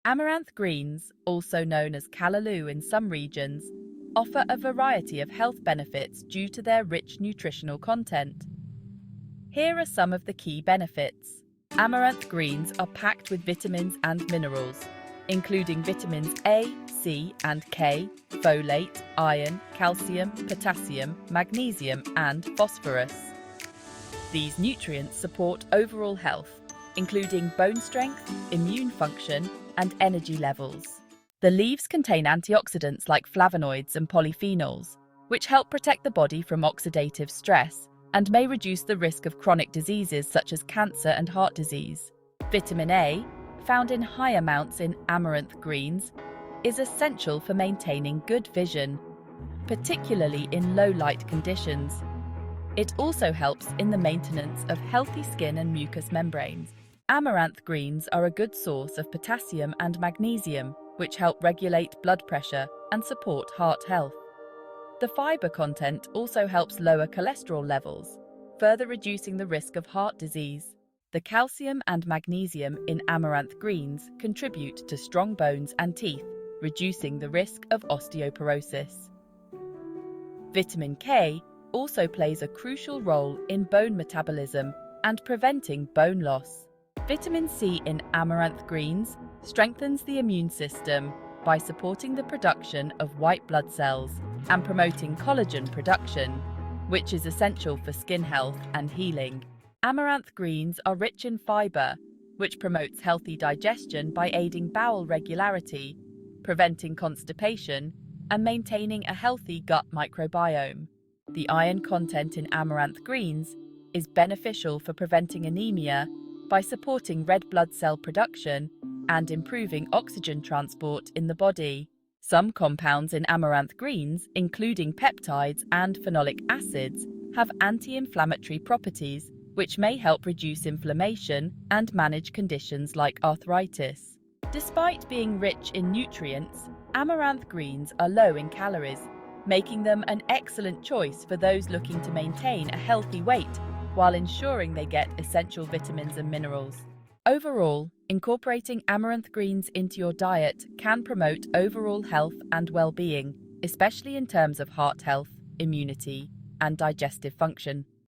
Amaranth greens, also known as Callaloo in some regions, offer a variety of health benefits due to their rich nutritional content. Here are some of the key benefits. Amaranth greens are packed with vitamins and minerals, including vitamins A, C, and K, folate, iron, calcium, potassium, magnesium, and phosphorus. These nutrients support overall health, including bone strength, immune function, and energy levels. The leaves contain antioxidants like flavonoids and polyphenols, which help protect the body from oxidative stress and may reduce the risk of chronic diseases such as cancer and heart disease. Vitamin A, found in high amounts in amaranth greens, is essential for maintaining good vision, particularly in low-light conditions. It also helps in the maintenance of healthy skin and mucous membranes. Amaranth greens are a good source of potassium and magnesium, which help regulate blood pressure and support heart health. The fiber content also helps lower cholesterol levels, further reducing the risk of heart disease. The calcium and magnesium in amaranth greens contribute to strong bones and teeth, reducing the risk of osteoporosis. Vitamin K also plays a crucial role in bone metabolism and preventing bone loss. Vitamin C in amaranth greens strengthens the immune system by supporting the production of white blood cells and promoting collagen production, which is essential for skin health and healing. Amaranth greens are rich in fiber, which promotes healthy digestion by aiding bowel regularity, preventing constipation, and maintaining a healthy gut microbiome. The iron content in amaranth greens is beneficial for preventing anemia by supporting red blood cell production and improving oxygen transport in the body. Some compounds in amaranth greens, including peptides and phenolic acids, have anti-inflammatory properties, which may help reduce inflammation and manage conditions like arthritis. Despite being rich in nutrients, amaranth greens are low in calories, making them an excellent choice for those looking to maintain a healthy weight while ensuring they get essential vitamins and minerals. Overall, incorporating amaranth greens into your diet can promote overall health and well-being, especially in terms of heart health, immunity, and digestive function.